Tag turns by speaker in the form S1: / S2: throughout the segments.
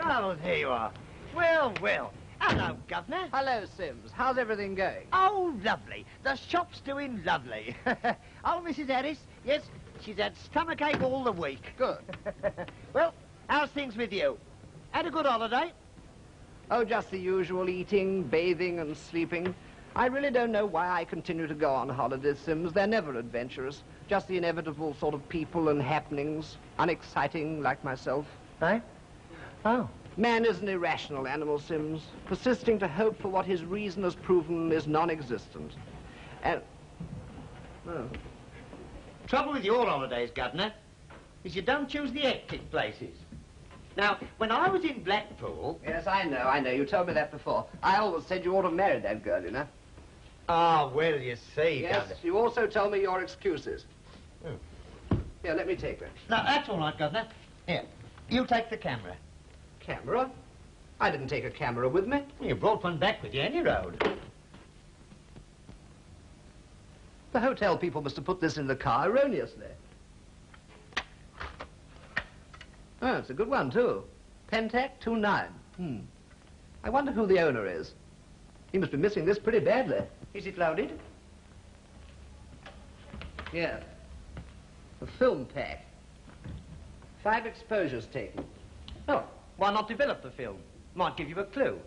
S1: Oh, there you are. Well, well. Hello, Governor.
S2: Hello, Sims. How's everything going?
S1: Oh, lovely. The shop's doing lovely. Oh, Mrs. Harris, yes, she's had stomachache all the week.
S2: Good.
S1: Well, how's things with you? Had a good holiday?
S2: Oh, just the usual eating, bathing, and sleeping. I really don't know why I continue to go on holidays, Sims. They're never adventurous. Just the inevitable sort of people and happenings. Unexciting, like myself.
S1: Eh? Oh.
S2: Man is an irrational animal, Sims, persisting to hope for what his reason has proven is non-existent. And... oh.
S1: Trouble with your holidays, Governor, is you don't choose the hectic places. Now, when I was in Blackpool...
S2: Yes, I know. You told me that before. I always said you ought to marry that girl, you know.
S1: Ah, well, you see,
S2: Yes,
S1: Governor.
S2: you also told me your excuses.
S1: Oh.
S2: Here, let me take that.
S1: No, that's all right, Governor. Here, you take the camera.
S2: Camera? I didn't take a camera with me.
S1: Well, you brought one back with you any road.
S2: The hotel people must have put this in the car erroneously. Oh, it's a good one, too. Pentac 29. I wonder who the owner is. He must be missing this pretty badly.
S1: Is it loaded?
S2: Yeah. A film pack. 5 exposures taken.
S1: Oh, why not develop the film? Might give you a clue.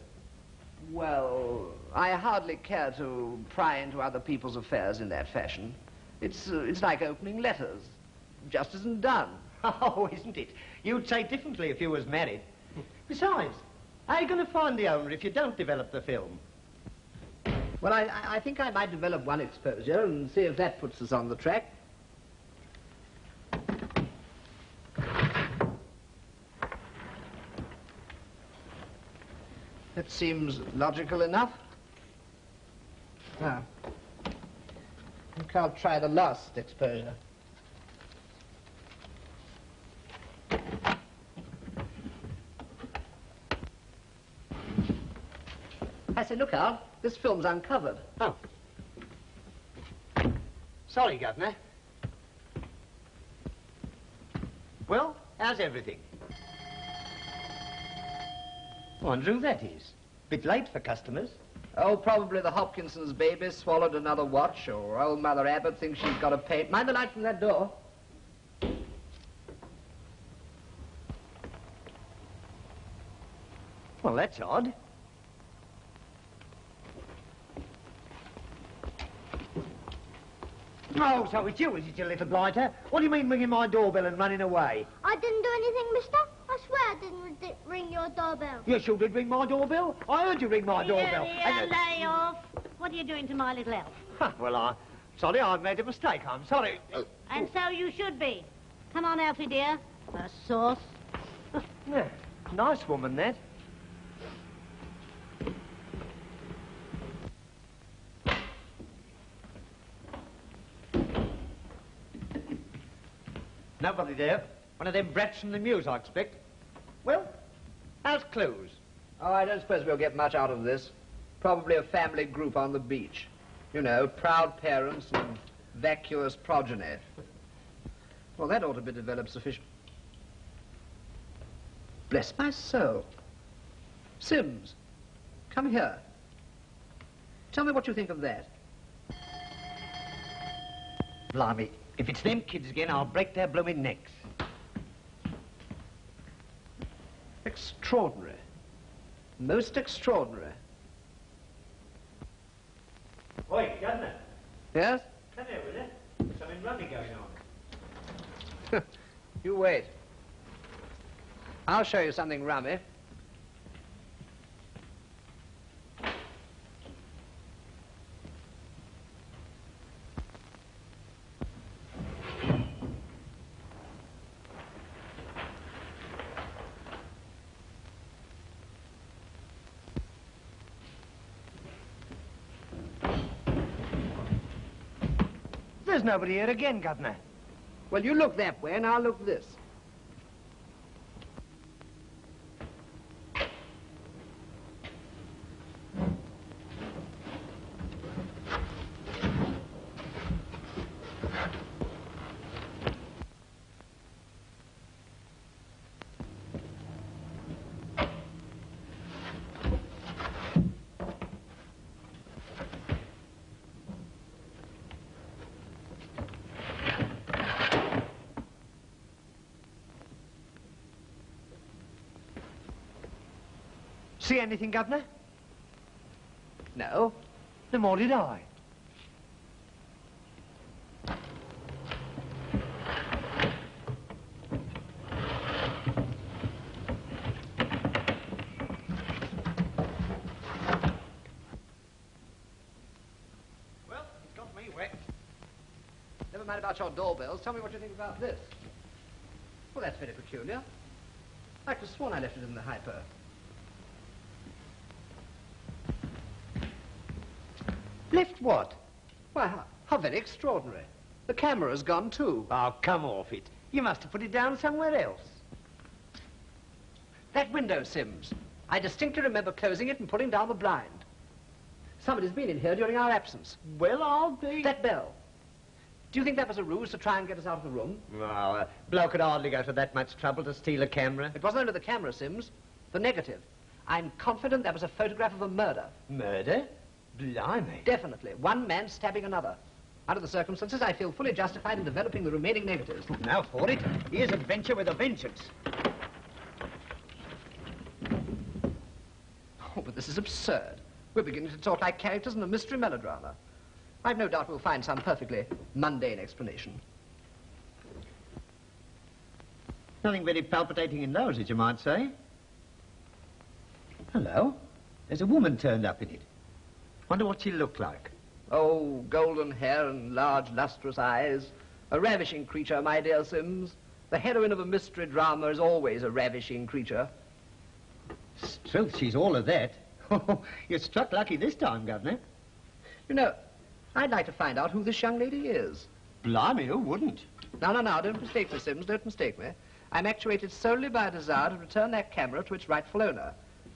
S2: Well, I hardly care to pry into other people's affairs in that fashion. It's like opening letters. Just isn't done.
S1: Oh, isn't it? You'd say differently if you was married. Besides, how are you going to find the owner if you don't develop the film?
S2: Well, I think I might develop one exposure and see if that puts us on the track. That seems logical enough. Now, I think I'll try the last exposure. I say, look out, this film's uncovered.
S1: Oh. Sorry, Governor. Well, how's everything? Wonder who that is. Bit late for customers.
S2: Oh, probably the Hopkinson's baby swallowed another watch, or old Mother Abbott thinks she's got a paint. Mind the light from that door.
S1: Well, that's odd. Oh, so it's you, is it, you little blighter? What do you mean ringing my doorbell and running away?
S3: I didn't do anything, mister. I swear I didn't ring your doorbell.
S1: You sure did ring my doorbell. I heard you ring my doorbell.
S4: Here, lay off. What are you doing to my little elf?
S1: Huh, well, sorry, I made a mistake. I'm sorry.
S4: And so you should be. Come on, Elfie, dear. A sauce.
S1: Yeah, nice woman, that. Nobody there. One of them brats from the Mews, I expect. Well, how's clues?
S2: Oh, I don't suppose we'll get much out of this. Probably a family group on the beach. You know, proud parents and vacuous progeny. Well, that ought to be developed sufficient. Bless my soul. Sims, come here. Tell me what you think of that.
S1: Blimey, if it's them kids again, I'll break their blooming necks.
S2: Extraordinary. Most extraordinary.
S1: Oi, Governor.
S2: Yes?
S1: Come here with it. Something rummy going on.
S2: You wait. I'll show you something rummy.
S1: There's nobody here again, Governor.
S2: Well, you look that way and I'll look this.
S1: See anything, Governor?
S2: No.
S1: No more did I.
S2: Well, it's got me wet. Never mind about your doorbells. Tell me what you think about this. Well, that's very peculiar. I could have sworn I left it in the hyper.
S1: Left what?
S2: Why, how very extraordinary. The camera's gone too.
S1: Oh, come off it. You must have put it down somewhere else.
S2: That window, Sims. I distinctly remember closing it and pulling down the blind. Somebody's been in here during our absence.
S1: Well, I'll be...
S2: That bell. Do you think that was a ruse to try and get us out of the room?
S1: Well, a bloke could hardly go to that much trouble to steal a camera.
S2: It wasn't only the camera, Sims. The negative. I'm confident that was a photograph of a murder.
S1: Murder? Blimey.
S2: Definitely. One man stabbing another. Under the circumstances, I feel fully justified in developing the remaining negatives.
S1: Now for it. Here's adventure with a vengeance.
S2: Oh, but this is absurd. We're beginning to talk like characters in a mystery melodrama. I've no doubt we'll find some perfectly mundane explanation.
S1: Nothing very palpitating in those, as you might say. Hello. There's a woman turned up in it. Wonder what she looked like.
S2: Oh, golden hair and large, lustrous eyes. A ravishing creature, my dear Sims. The heroine of a mystery drama is always a ravishing creature.
S1: Truth, she's all of that. Oh, you struck lucky this time, Governor.
S2: You know, I'd like to find out who this young lady is.
S1: Blimey, who wouldn't?
S2: No, don't mistake me, Sims, don't mistake me. I'm actuated solely by a desire to return that camera to its rightful owner.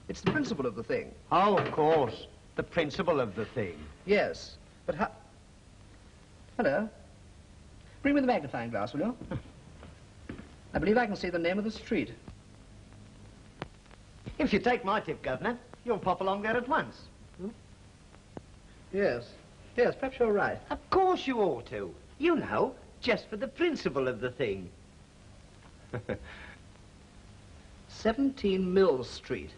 S2: It's the principle of the thing.
S1: Oh, of course. The principle of the thing.
S2: Yes, but how... Hello. Bring me the magnifying glass, will you? I believe I can see the name of the street.
S1: If you take my tip, Governor, you'll pop along there at once.
S2: Yes, perhaps you're right.
S1: Of course you ought to. You know, just for the principle of the thing.
S2: 17 Mill Street.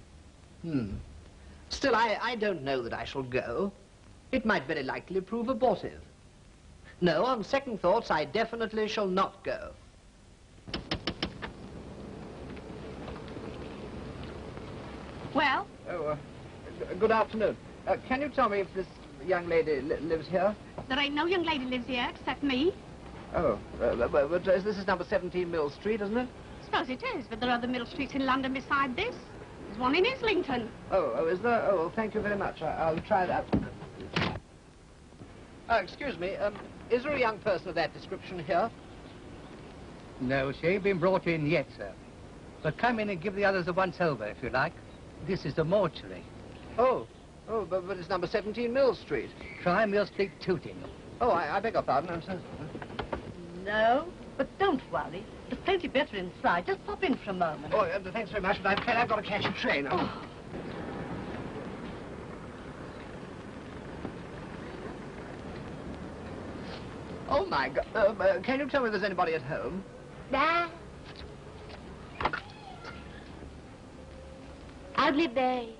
S2: Still, I don't know that I shall go. It might very likely prove abortive. No, on second thoughts, I definitely shall not go.
S4: Well?
S2: Oh, good afternoon. Can you tell me if this young lady lives here?
S4: There ain't no young lady lives here except me.
S2: Oh, but this is number 17 Mill Street, isn't it?
S4: Suppose it is, but there are other middle streets in London beside this. There's one in Islington.
S2: Oh, is there? Oh, well, thank you very much. I'll try that. Excuse me, is there a young person of that description here?
S5: No, she ain't been brought in yet, sir. But come in and give the others a once-over, if you like. This is the mortuary.
S2: Oh, but it's number 17 Mill Street.
S5: Try Mill Street, Tooting.
S2: Oh, I beg your pardon, I'm so sorry.
S6: No, but don't worry. There's plenty better inside. Just pop in for a moment.
S2: Oh, thanks very much, but I'm afraid I've got to catch a train. Oh, my God. Can you tell me if there's anybody at home?
S3: Ugly bay.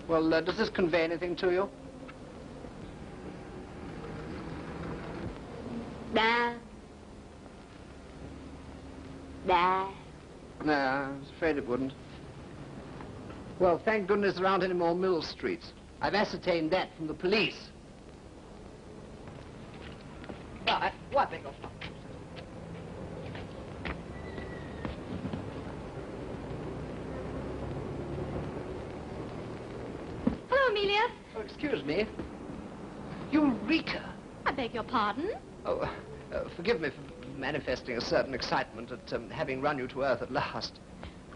S2: Well, does this convey anything to you?
S3: Da.
S2: No, I was afraid it wouldn't. Well, thank goodness there aren't any more Mill Streets. I've ascertained that from the police. What beg your pardon?
S4: Hello, Amelia.
S2: Oh, excuse me. Eureka!
S4: I beg your pardon?
S2: Oh, forgive me for manifesting a certain excitement at having run you to earth at last.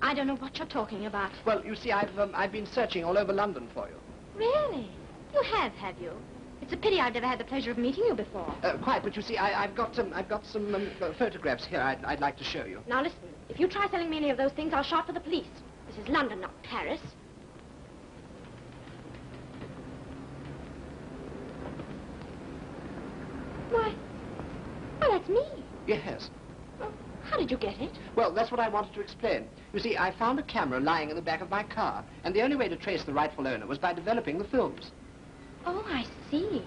S4: I don't know what you're talking about.
S2: Well, you see, I've been searching all over London for you.
S4: Really? You have you? It's a pity I've never had the pleasure of meeting you before.
S2: Quite, but you see, I've got some photographs here I'd like to show you.
S4: Now listen, if you try selling me any of those things, I'll shout for the police. This is London, not Paris. Why, that's me.
S2: Yes.
S7: How did you get it?
S2: Well, that's what I wanted to explain. You see, I found a camera lying in the back of my car, and the only way to trace the rightful owner was by developing the films.
S7: Oh, I see.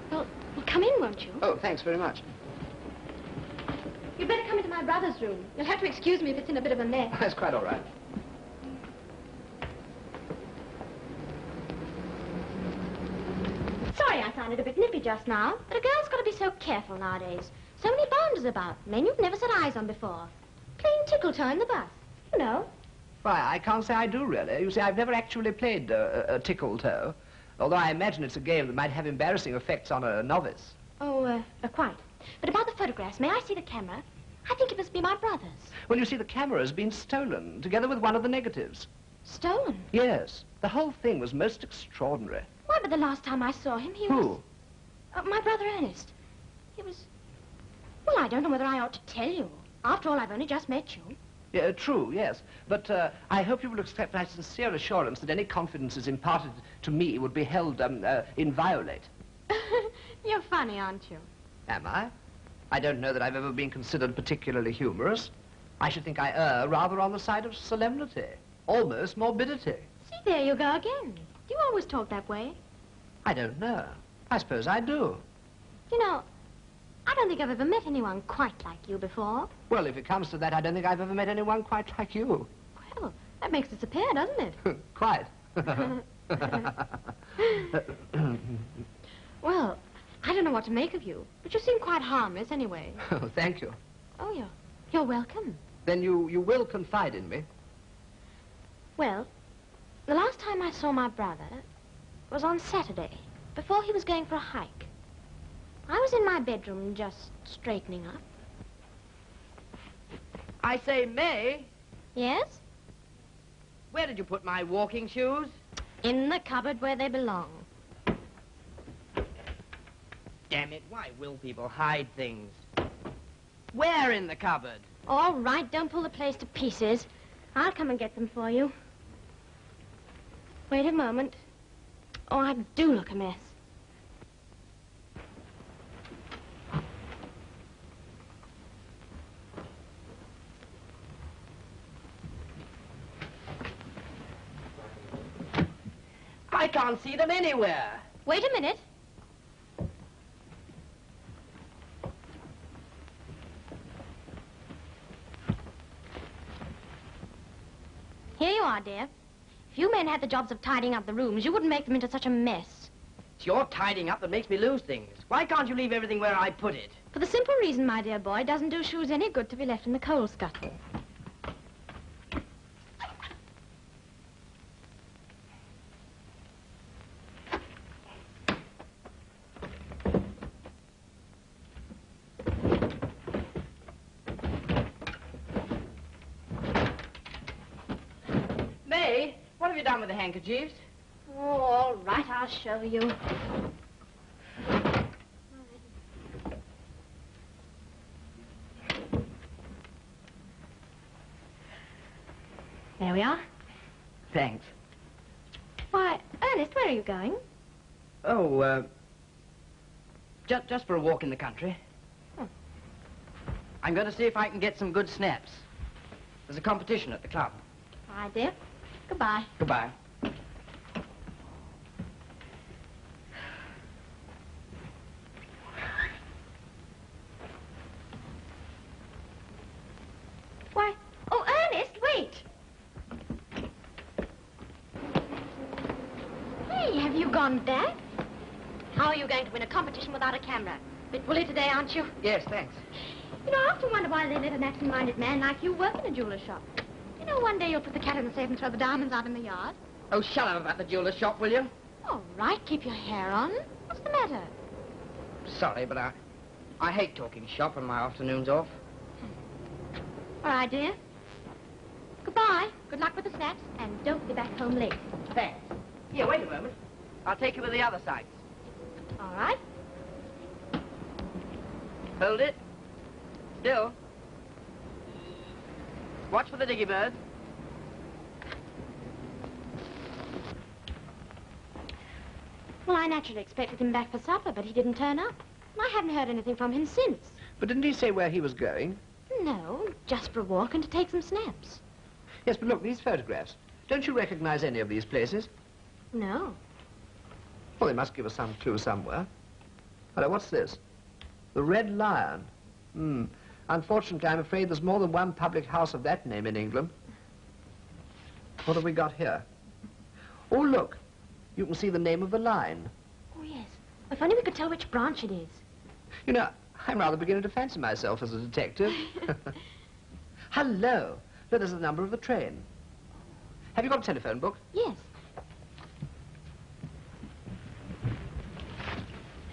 S7: Well, come in, won't you?
S2: Oh, thanks very much.
S7: You'd better come into my brother's room. You'll have to excuse me if it's in a bit of a mess.
S2: That's quite all right.
S7: Sorry I found it a bit nippy just now, but a girl's got to be so careful nowadays. So many bounders about, men you've never set eyes on before. Playing tickle-toe in the bus, you know.
S2: Why, I can't say I do, really. You see, I've never actually played a tickle-toe, although I imagine it's a game that might have embarrassing effects on a novice.
S7: Oh, quite. But about the photographs, may I see the camera? I think it must be my brother's.
S2: Well, you see, the camera has been stolen, together with one of the negatives.
S7: Stolen?
S2: Yes. The whole thing was most extraordinary.
S7: Why, but the last time I saw him, he was...
S2: Who?
S7: My brother Ernest. He was... Well, I don't know whether I ought to tell you. After all, I've only just met you.
S2: Yeah, true, yes. But I hope you will accept my sincere assurance that any confidences imparted to me would be held inviolate.
S7: You're funny, aren't you?
S2: Am I? I don't know that I've ever been considered particularly humorous. I should think I err rather on the side of solemnity, almost morbidity.
S7: See, there you go again. Do you always talk that way?
S2: I don't know. I suppose I do.
S7: You know, I don't think I've ever met anyone quite like you before.
S2: Well, if it comes to that, I don't think I've ever met anyone quite like you.
S7: Well, that makes us a pair, doesn't it?
S2: Quite.
S7: Well, I don't know what to make of you, but you seem quite harmless anyway.
S2: Oh, thank you.
S7: Oh, you're welcome.
S2: Then you will confide in me?
S7: Well, the last time I saw my brother was on Saturday, before he was going for a hike. I was in my bedroom just straightening up.
S8: I say, May,
S7: Yes?
S8: where did you put my walking shoes?
S7: In the cupboard where they belong.
S8: Damn it, why will people hide things? Where in the cupboard?
S7: All right, don't pull the place to pieces. I'll come and get them for you. Wait a moment. Oh, I do look a mess.
S8: I can't see them anywhere.
S7: Wait a minute. Here you are, dear. If you men had the jobs of tidying up the rooms, you wouldn't make them into such a mess.
S8: It's your tidying up that makes me lose things. Why can't you leave everything where I put it?
S7: For the simple reason, my dear boy, it doesn't do shoes any good to be left in the coal scuttle.
S8: May, what have you done with the handkerchiefs?
S7: Oh, all right, I'll show you. There we are.
S8: Thanks.
S7: Why, Ernest, where are you going?
S8: Oh, just for a walk in the country.
S7: Oh.
S8: I'm going to see if I can get some good snaps. There's a competition at the club.
S7: All right, dear. Goodbye.
S8: Goodbye.
S7: Why, oh, Ernest, wait. Hey, have you gone deaf? How are you going to win a competition without a camera? Bit woolly today, aren't you?
S8: Yes, thanks.
S7: You know, I often wonder why they let an absent-minded man like you work in a jeweler's shop. You know, one day you'll put the cat in the safe and throw the diamonds out in the yard.
S8: Oh, shut up about the jeweler's shop, will you?
S7: All right, keep your hair on. What's the matter?
S8: Sorry, but I hate talking shop on my afternoons off.
S7: All right, dear. Goodbye. Good luck with the snaps, and don't be back home late.
S8: Thanks. Here, wait a moment. I'll take you with the other sites.
S7: All right?
S8: Hold it. Still. Watch for the diggy bird.
S7: Well, I naturally expected him back for supper, but he didn't turn up. And I haven't heard anything from him since.
S2: But didn't he say where he was going?
S7: No, just for a walk and to take some snaps.
S2: Yes, but look, these photographs. Don't you recognize any of these places?
S7: No.
S2: Well, they must give us some clue somewhere. Hello, what's this? The Red Lion. Unfortunately, I'm afraid there's more than one public house of that name in England. What have we got here? Oh, look. You can see the name of the line.
S7: Oh, yes. If only we could tell which branch it is.
S2: You know, I'm rather beginning to fancy myself as a detective. Hello. Look, there's the number of the train. Have you got a telephone book?
S7: Yes.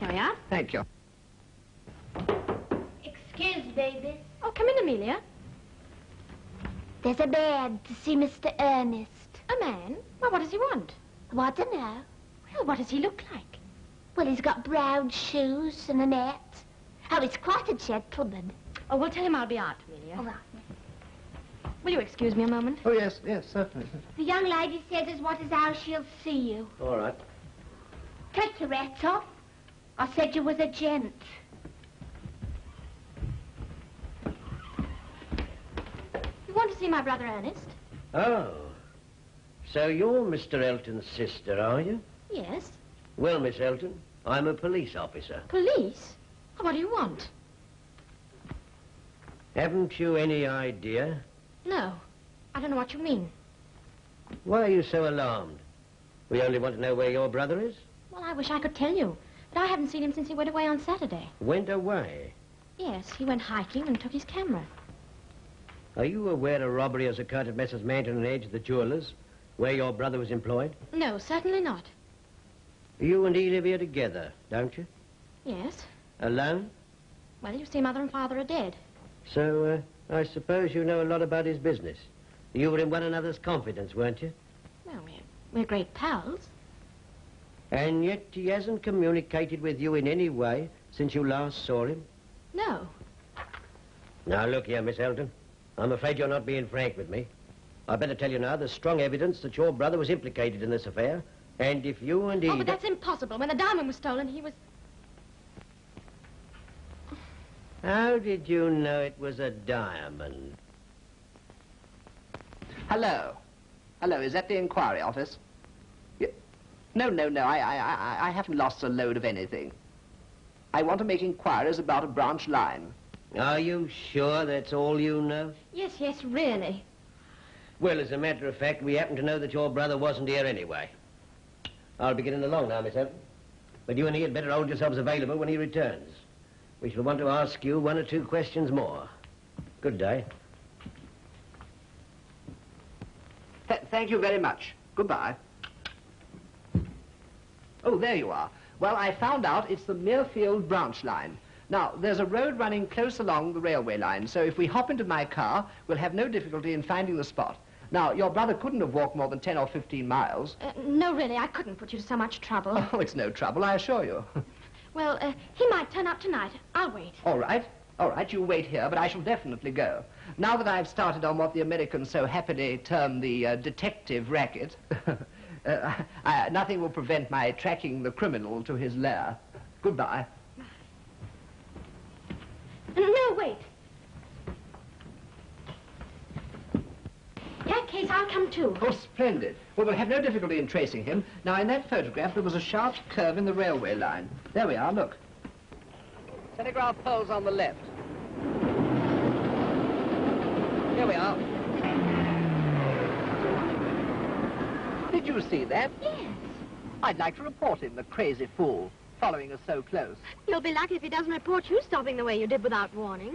S7: Here we are.
S2: Thank you.
S3: Excuse me, miss.
S7: Oh, come in, Amelia.
S3: There's a man to see Mr. Ernest.
S7: A man? Well, what does he want?
S3: Want to know?
S7: Well, what does he look like?
S3: Well, he's got brown shoes and a net. Oh, he's quite a gentleman.
S7: Oh, well, tell him I'll be out, Amelia.
S3: All right.
S7: Will you excuse me a moment?
S2: Oh, yes, certainly.
S3: The young lady says as what is how she'll see you.
S1: All right.
S3: Take your hats off. I said you was a gent.
S7: You want to see my brother Ernest?
S9: Oh. So you're Mr. Elton's sister, are you?
S7: Yes.
S9: Well, Miss Elton, I'm a police officer.
S7: Police? Oh, what do you want?
S9: Haven't you any idea?
S7: No. I don't know what you mean.
S9: Why are you so alarmed? We only want to know where your brother is.
S7: Well, I wish I could tell you. But I haven't seen him since he went away on Saturday.
S9: Went away?
S7: Yes, he went hiking and took his camera.
S9: Are you aware a robbery has occurred at Messrs. Manton and Edge, the jewelers, where your brother was employed?
S7: No, certainly not.
S9: You and he live here together, don't you?
S7: Yes.
S9: Alone?
S7: Well, you see, Mother and Father are dead.
S9: So, I suppose you know a lot about his business. You were in one another's confidence, weren't you?
S7: Well, we're great pals.
S9: And yet he hasn't communicated with you in any way since you last saw him?
S7: No.
S9: Now, look here, Miss Elton. I'm afraid you're not being frank with me. I better tell you now, there's strong evidence that your brother was implicated in this affair. And if you and he...
S7: Oh, but that's impossible. When the diamond was stolen, he was...
S9: How did you know it was a diamond?
S2: Hello. Hello, is that the inquiry office? No, I haven't lost a load of anything. I want to make inquiries about a branch line.
S9: Are you sure that's all you know?
S7: Yes, really.
S9: Well, as a matter of fact, we happen to know that your brother wasn't here anyway. I'll be getting along now, Miss Elton. But you and he had better hold yourselves available when he returns. We shall want to ask you one or two questions more. Good day.
S2: Thank you very much. Goodbye. Oh, there you are. Well, I found out it's the Muirfield branch line. Now, there's a road running close along the railway line, so if we hop into my car, we'll have no difficulty in finding the spot. Now, your brother couldn't have walked more than 10 or 15 miles.
S7: No, really, I couldn't put you to so much trouble.
S2: Oh, it's no trouble, I assure you.
S7: Well, he might turn up tonight. I'll wait.
S2: All right, you wait here, but I shall definitely go. Now that I've started on what the Americans so happily term the detective racket, nothing will prevent my tracking the criminal to his lair. Goodbye.
S7: No, wait. In that case, I'll come too.
S2: Oh, splendid. Well, we'll have no difficulty in tracing him. Now, in that photograph, there was a sharp curve in the railway line. There we are, look. Telegraph poles on the left. Here we are. Did you see that?
S7: Yes.
S2: I'd like to report him, the crazy fool, following us so close.
S7: You'll be lucky if he doesn't report you stopping the way you did without warning.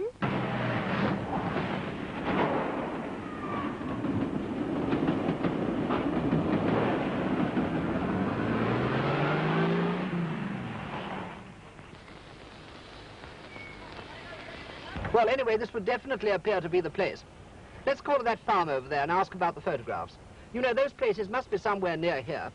S2: Well, anyway, this would definitely appear to be the place. Let's call to that farm over there and ask about the photographs. You know, those places must be somewhere near here.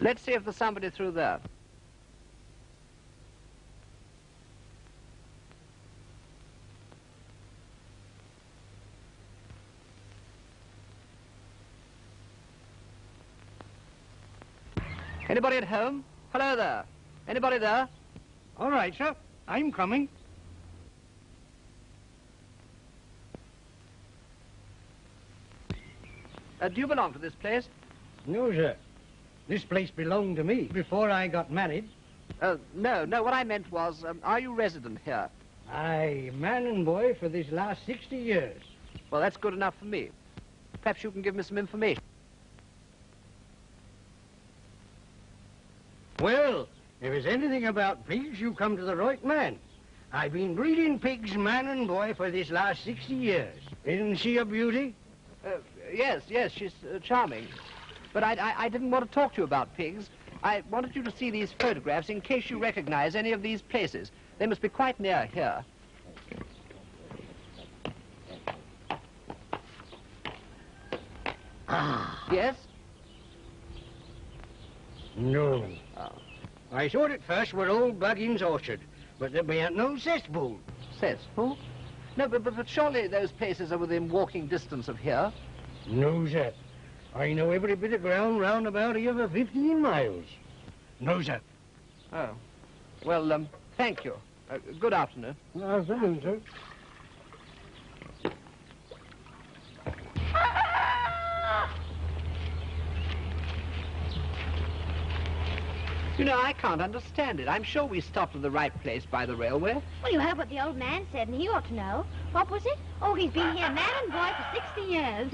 S2: Let's see if there's somebody through there. Anybody at home? Hello there. Anybody there?
S5: All right, sir. I'm coming.
S2: Do you belong to this place?
S5: No, sir. This place belonged to me before I got married.
S2: No, what I meant was, are you resident here?
S5: Aye, man and boy for this last 60 years.
S2: Well, that's good enough for me. Perhaps you can give me some information.
S5: Well, if it's anything about pigs, you come to the right man. I've been breeding pigs, man and boy, for this last 60 years. Isn't she a beauty?
S2: Yes, she's charming. But I didn't want to talk to you about pigs. I wanted you to see these photographs in case you recognize any of these places. They must be quite near here. Yes?
S5: No.
S2: Oh.
S5: I thought at first were old Buggins' orchard, but there ain't no cesspool.
S2: Cesspool? No, but surely those places are within walking distance of here.
S5: No, sir. I know every bit of ground round about here for 15 miles. No, sir.
S2: Oh. Well, thank you. Good afternoon.
S5: Afternoon, sir.
S2: You know, I can't understand it. I'm sure we stopped at the right place by the railway.
S3: Well, you heard what the old man said, and he ought to know. What was it? Oh, he's been here, man and boy, for 60 years.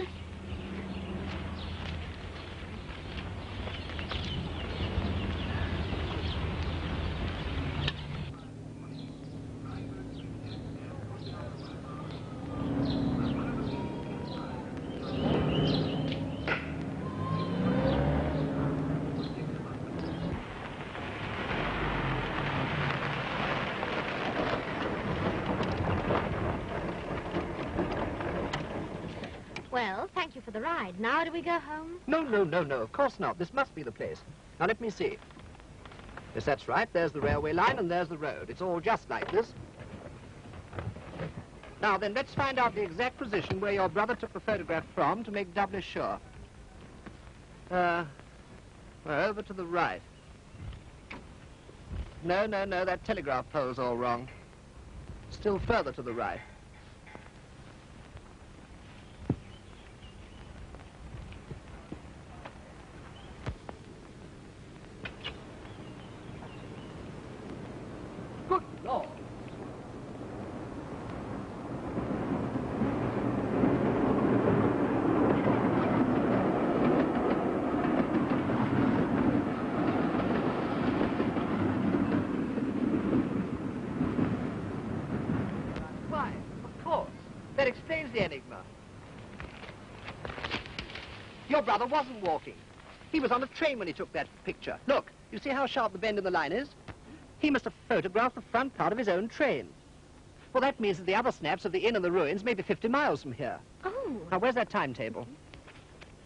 S7: Well, thank you for the ride. Now do we go home?
S2: No, of course not. This must be the place. Now, let me see. Yes, that's right. There's the railway line and there's the road. It's all just like this. Now, then, let's find out the exact position where your brother took the photograph from to make doubly sure. Well, over to the right. No, that telegraph pole's all wrong. Still further to the right. Good Lord. Why, of course. That explains the enigma. Your brother wasn't walking. He was on a train when he took that picture. Look, you see how sharp the bend in the line is? He must have photographed the front part of his own train. Well, that means that the other snaps of the inn and the ruins may be 50 miles from here.
S7: Oh.
S2: Now, where's that timetable?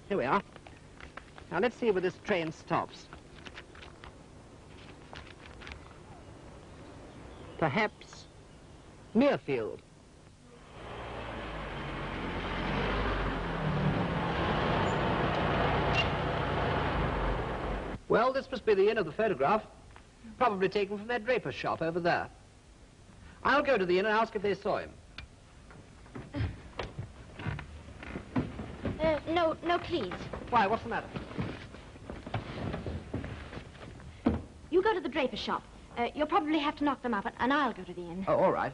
S2: Here we are. Now, let's see where this train stops. Perhaps Muirfield. Well, this must be the inn of the photograph. Probably taken from that draper's shop over there. I'll go to the inn and ask if they saw him.
S7: No, please.
S2: Why, what's the matter?
S7: You go to the draper's shop. You'll probably have to knock them up, and I'll go to the inn.
S2: Oh, all right.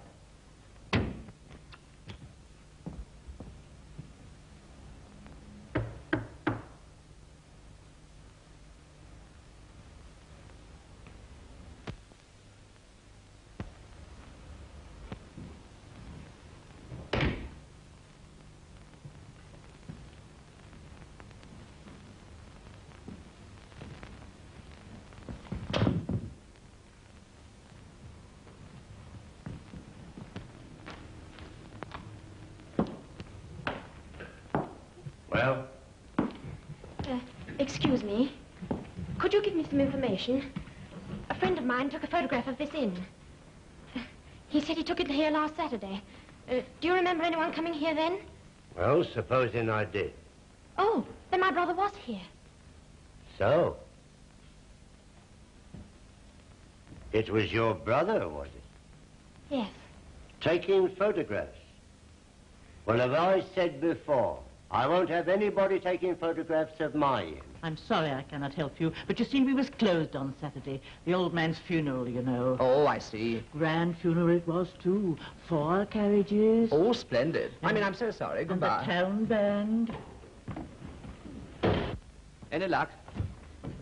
S9: Well?
S7: Excuse me. Could you give me me some information. A friend of mine took a photograph of this inn. He said he took it here last Saturday. Do you remember anyone coming here then?
S9: Well, supposing I did.
S7: Oh, then my brother was here.
S9: So? It was your brother, was it?
S7: Yes.
S9: Taking photographs. Well, as I said before, I won't have anybody taking photographs of my inn.
S6: I'm sorry I cannot help you, but you see, we was closed on Saturday. The old man's funeral, you know.
S2: Oh, I see.
S6: Grand funeral it was, too. 4 carriages.
S2: Oh, splendid. I mean, I'm so sorry.
S6: And
S2: Goodbye.
S6: the town band.
S2: Any luck?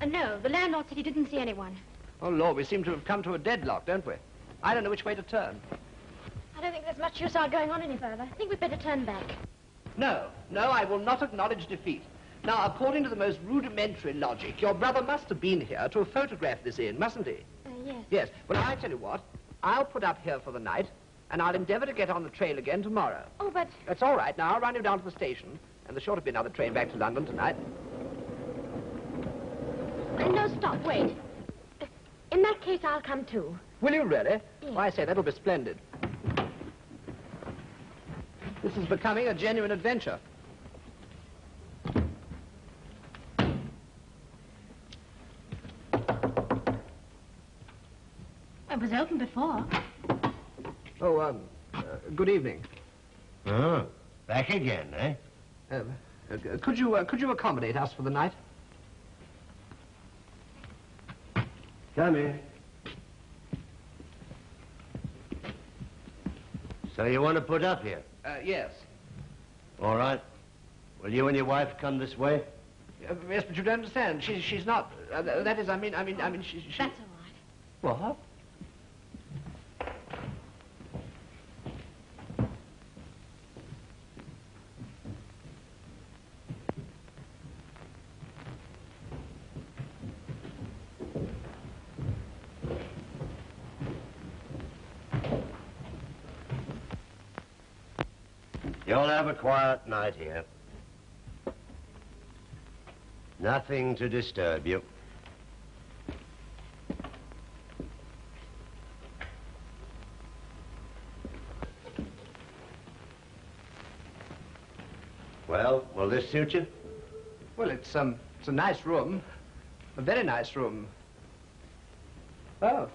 S7: No, the landlord said he didn't see anyone.
S2: Oh, Lord, we seem to have come to a deadlock, don't we? I don't know which way to turn.
S7: I don't think there's much use our going on any further. I think we'd better turn back.
S2: No, I will not acknowledge defeat. Now, according to the most rudimentary logic, your brother must have been here to have photographed this inn, mustn't he?
S7: Yes.
S2: Yes. Well, I tell you what, I'll put up here for the night, and I'll endeavour to get on the train again tomorrow.
S7: Oh, but...
S2: That's all right. Now, I'll run you down to the station, and there's sure to be another train back to London tonight.
S7: No, stop, wait. In that case, I'll come too.
S2: Will you really?
S7: Yes.
S2: Why, I say, that'll be splendid. This is becoming a genuine adventure.
S7: It was open before.
S2: Oh, good evening.
S9: Oh, back again, eh?
S2: Could you accommodate us for the night?
S9: Come in. So you want to put up here?
S2: Yes.
S9: All right. Will you and your wife come this way?
S2: Yes, but you don't understand. She's not. That is, I mean, she...
S7: That's all right.
S2: What?
S9: You'll have a quiet night here. Nothing to disturb you. Well, will this suit you?
S2: Well, it's a nice room. A very nice room. Oh.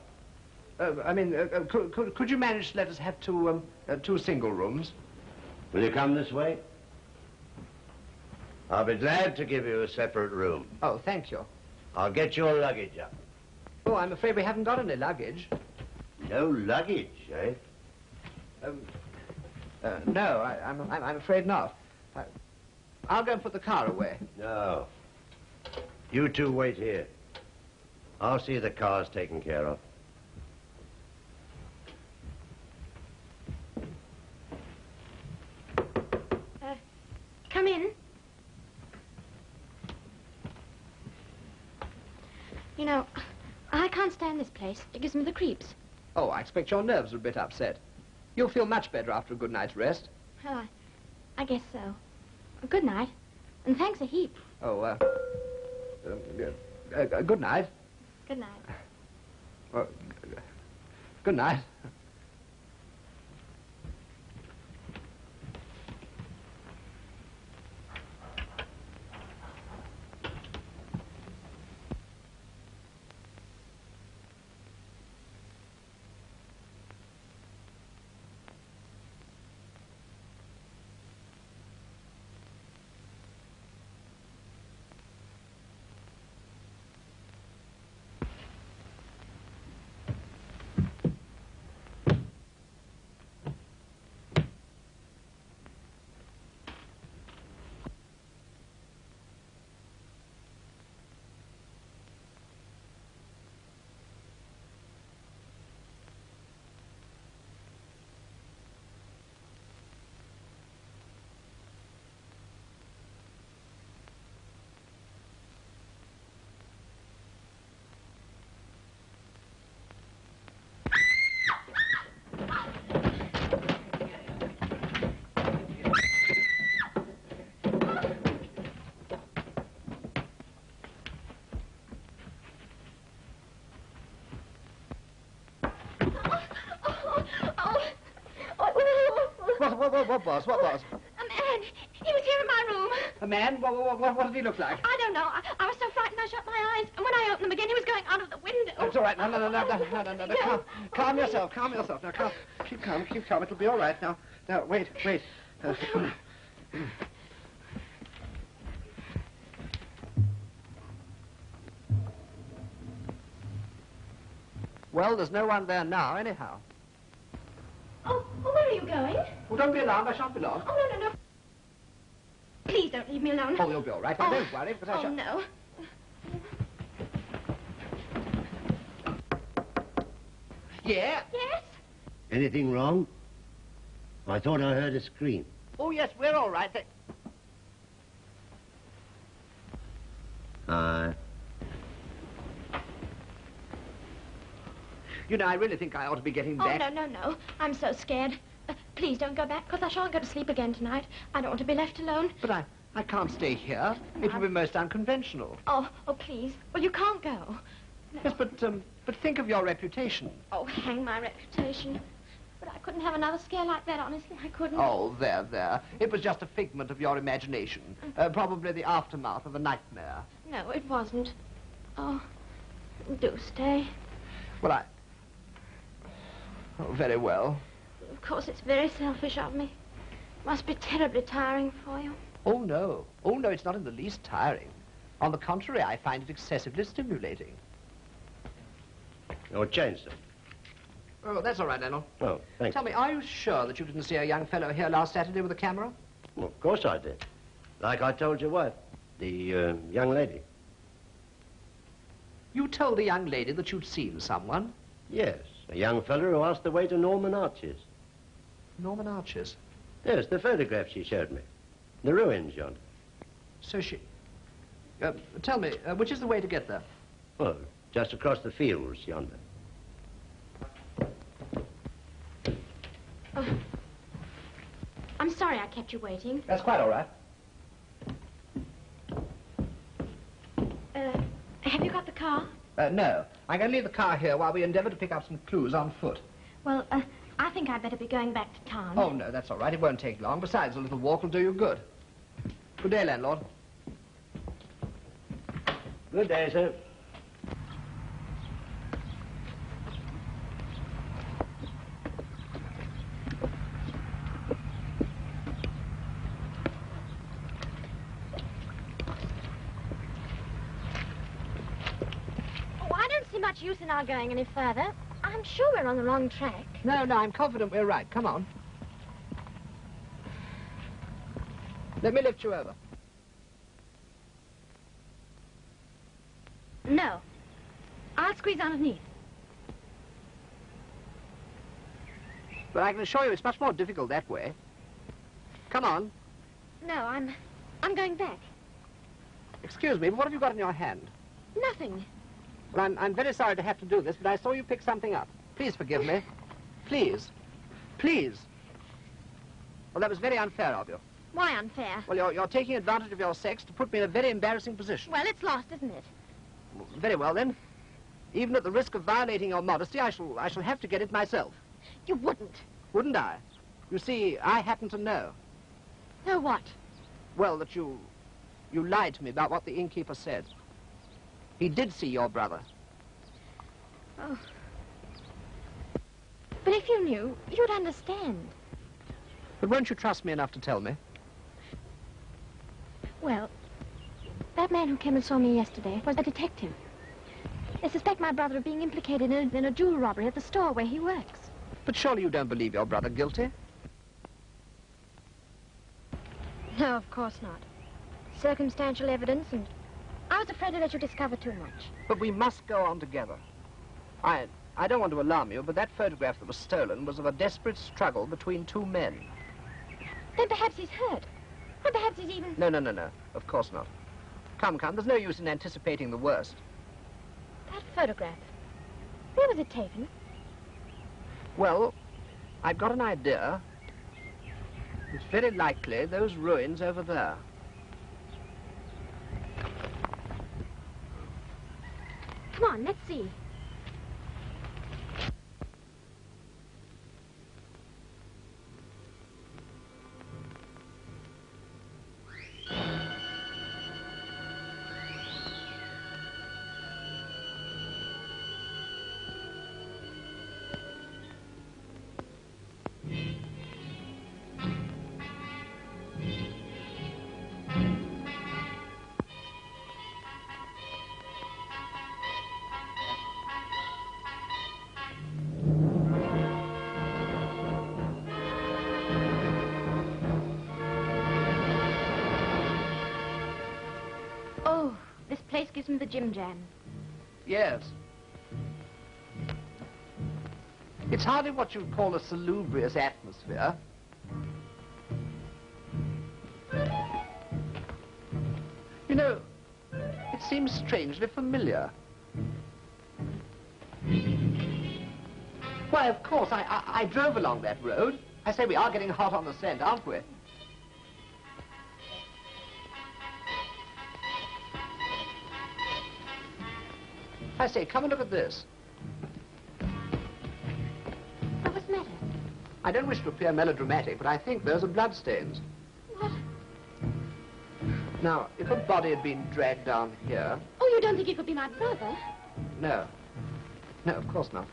S2: Could you manage to let us have two single rooms?
S9: Will you come this way? I'll be glad to give you a separate room.
S2: Oh, thank you.
S9: I'll get your luggage up.
S2: Oh, I'm afraid we haven't got any luggage.
S9: No luggage, eh?
S2: No, I'm afraid not. I'll go and put the car away.
S9: No. You two wait here. I'll see the car's taken care of.
S7: Come in. You know, I can't stand this place. It gives me the creeps.
S2: Oh, I expect your nerves are a bit upset. You'll feel much better after a good night's rest.
S7: Well, I guess so. Good night. And thanks a heap.
S2: Oh, good night.
S7: Good night.
S2: Good night. What was?
S7: A man. He was here in my room.
S2: A man? What did he look like?
S7: I don't know. I was so frightened I shut my eyes. And when I opened them again, he was going out of the window.
S2: It's all right. No. Calm yourself. Now, keep calm. It'll be all right. Now, wait. Well, there's no one there now, anyhow.
S7: Oh, where are you going?
S2: Well, don't be alarmed. I shan't be long.
S7: Oh, no. Please don't leave me alone.
S2: Oh, you'll be all right. Now, don't worry, because I shall...
S7: no.
S2: Yeah?
S7: Yes?
S9: Anything wrong? I thought I heard a scream.
S2: Oh, yes, we're all right. You know, I really think I ought to be getting back.
S7: Oh, no. I'm so scared. Please don't go back, because I shan't go to sleep again tonight. I don't want to be left alone.
S2: But I can't stay here. It would be most unconventional.
S7: Oh, please. Well, you can't go. No.
S2: Yes, but think of your reputation.
S7: Oh, hang my reputation. But I couldn't have another scare like that, honestly. I couldn't.
S2: Oh, there. It was just a figment of your imagination. Probably the aftermath of a nightmare.
S7: No, it wasn't. Oh, do stay.
S2: Well, Oh, very well.
S7: Of course, it's very selfish of me. Must be terribly tiring for you.
S2: Oh, no, it's not in the least tiring. On the contrary, I find it excessively stimulating.
S9: Oh, change, sir.
S2: Oh, that's all right, Lionel.
S9: Oh, thanks.
S2: Tell me, are you sure that you didn't see a young fellow here last Saturday with a camera?
S9: Well, of course I did. Like I told your wife, the young lady.
S2: You told the young lady that you'd seen someone?
S9: Yes, a young fellow who asked the way to Norman Arches.
S2: Norman Arches?
S9: Yes, the photograph she showed me. The ruins yonder.
S2: So she... tell me, which is the way to get there?
S9: Oh, just across the fields yonder.
S7: Oh. I'm sorry I kept you waiting.
S2: That's quite all right.
S7: Have you got the car?
S2: No. I'm going to leave the car here while we endeavour to pick up some clues on foot.
S7: Well, I think I'd better be going back to town.
S2: Oh, no, that's all right. It won't take long. Besides, a little walk will do you good. Good day, landlord.
S9: Good day, sir.
S7: Much use in our going any further. I'm sure we're on the wrong track.
S2: No, I'm confident we're right. Come on. Let me lift you over.
S7: No. I'll squeeze underneath.
S2: But I can assure you it's much more difficult that way. Come on.
S7: No, I'm going back.
S2: Excuse me, but what have you got in your hand?
S7: Nothing.
S2: Well, I'm very sorry to have to do this, but I saw you pick something up. Please forgive me. Please. Please. Well, that was very unfair of you.
S7: Why unfair?
S2: Well, you're taking advantage of your sex to put me in a very embarrassing position.
S7: Well, it's lost, isn't it?
S2: Very well, then. Even at the risk of violating your modesty, I shall have to get it myself.
S7: You wouldn't.
S2: Wouldn't I? You see, I happen to know.
S7: Know what?
S2: Well, that you lied to me about what the innkeeper said. He did see your brother.
S7: Oh. But if you knew, you'd understand.
S2: But won't you trust me enough to tell me?
S7: Well, that man who came and saw me yesterday was a detective. They suspect my brother of being implicated in a jewel robbery at the store where he works.
S2: But surely you don't believe your brother guilty?
S7: No, of course not. Circumstantial evidence, and I was afraid to let you discover too much.
S2: But we must go on together. I don't want to alarm you, but that photograph that was stolen was of a desperate struggle between two men.
S7: Then perhaps he's hurt. Or perhaps he's even...
S2: No. Of course not. Come. There's no use in anticipating the worst.
S7: That photograph. Where was it taken?
S2: Well, I've got an idea. It's very likely those ruins over there.
S7: Come on, let's see. Oh, this place gives me the Jim Jam.
S2: Yes. It's hardly what you'd call a salubrious atmosphere. You know, it seems strangely familiar. Why, of course, I drove along that road. I say, we are getting hot on the scent, aren't we? I say, come and look at this.
S7: What's the matter?
S2: I don't wish to appear melodramatic, but I think those are bloodstains.
S7: What?
S2: Now, if a body had been dragged down here...
S7: Oh, you don't think it could be my brother?
S2: No. No, of course not.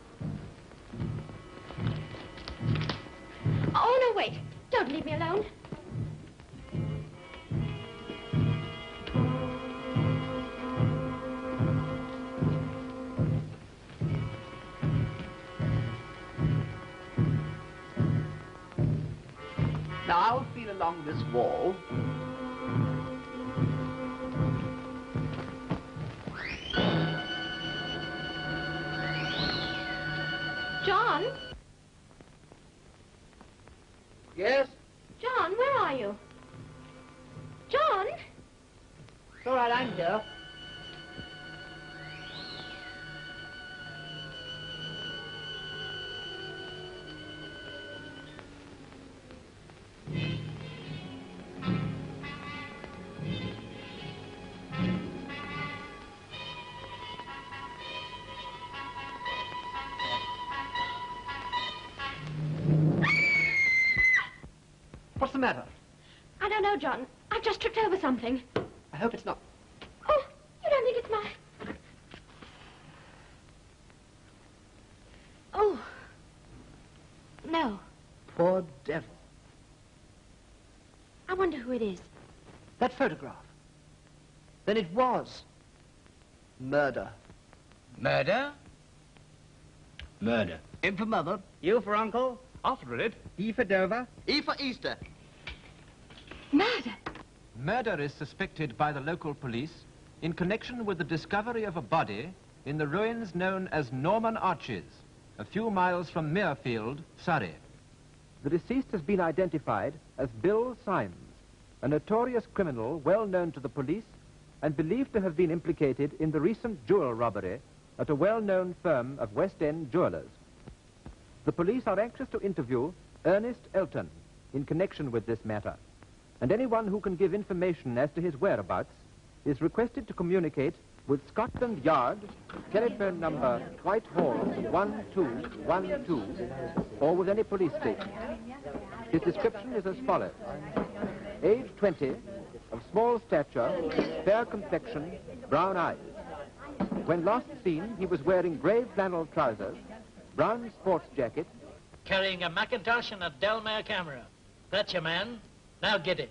S7: Oh, no, wait. Don't leave me alone.
S2: Now, I'll feel along this wall.
S7: John?
S2: Yes?
S7: John, where are you? John?
S2: It's all right, I'm here. What's the matter?
S7: I don't know, John. I've just tripped over something.
S2: I hope it's not...
S7: Oh, you don't think it's my... Oh. No.
S2: Poor devil.
S7: I wonder who it is.
S2: That photograph. Then it was murder.
S5: Murder? Murder.
S8: In for Mother.
S5: You for Uncle.
S10: After it.
S5: E for Dover.
S8: E for Easter.
S7: Murder.
S10: Murder is suspected by the local police in connection with the discovery of a body in the ruins known as Norman Arches, a few miles from Muirfield, Surrey. The deceased has been identified as Bill Symes, a notorious criminal well known to the police and believed to have been implicated in the recent jewel robbery at a well-known firm of West End jewelers. The police are anxious to interview Ernest Elton in connection with this matter, and anyone who can give information as to his whereabouts is requested to communicate with Scotland Yard, telephone number Whitehall 1212, or with any police station. His description is as follows. Age 20, of small stature, fair complexion, brown eyes. When last seen, he was wearing grey flannel trousers, brown sports jacket.
S11: Carrying a Macintosh and a Delmare camera. That's your man. Now get it.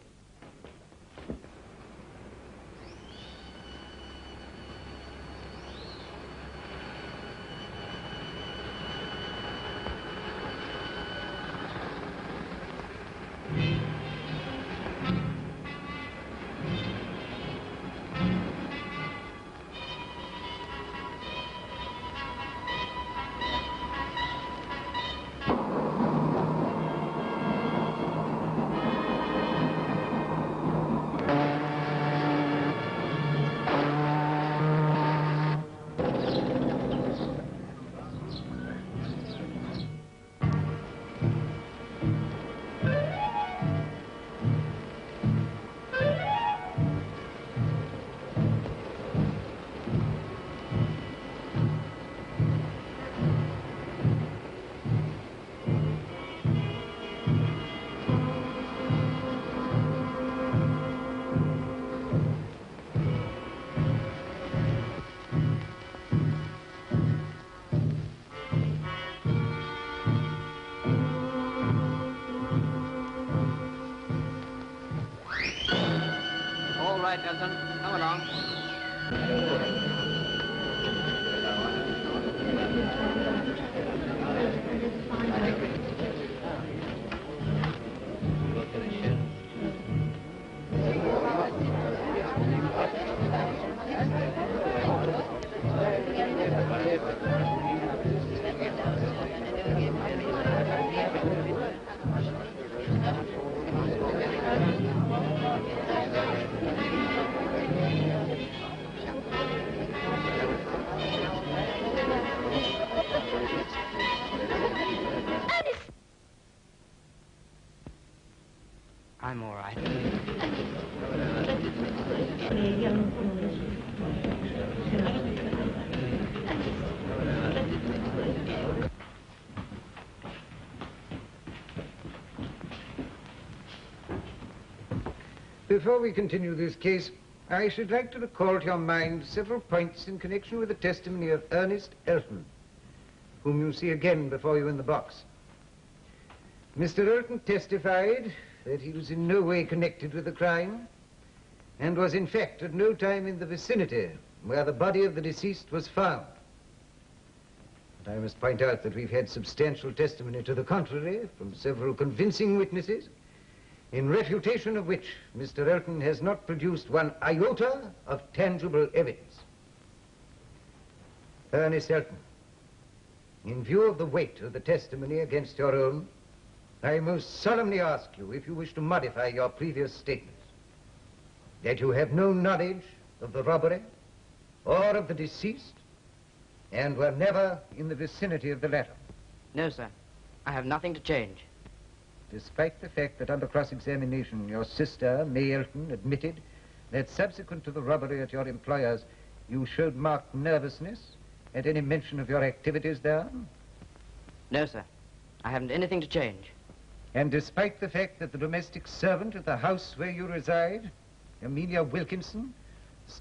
S2: All right, Elton, come along.
S8: I'm all right.
S12: Before we continue this case, I should like to recall to your mind several points in connection with the testimony of Ernest Elton, whom you see again before you in the box. Mr. Elton testified that he was in no way connected with the crime and was in fact at no time in the vicinity where the body of the deceased was found. But I must point out that we've had substantial testimony to the contrary from several convincing witnesses, in refutation of which Mr. Elton has not produced one iota of tangible evidence. Ernest Elton, in view of the weight of the testimony against your own, I most solemnly ask you if you wish to modify your previous statements, that you have no knowledge of the robbery or of the deceased and were never in the vicinity of the latter.
S8: No, sir. I have nothing to change.
S12: Despite the fact that under cross-examination your sister, May Elton, admitted that subsequent to the robbery at your employer's, you showed marked nervousness at any mention of your activities there?
S8: No, sir. I haven't anything to change.
S12: And despite the fact that the domestic servant at the house where you reside, Amelia Wilkinson,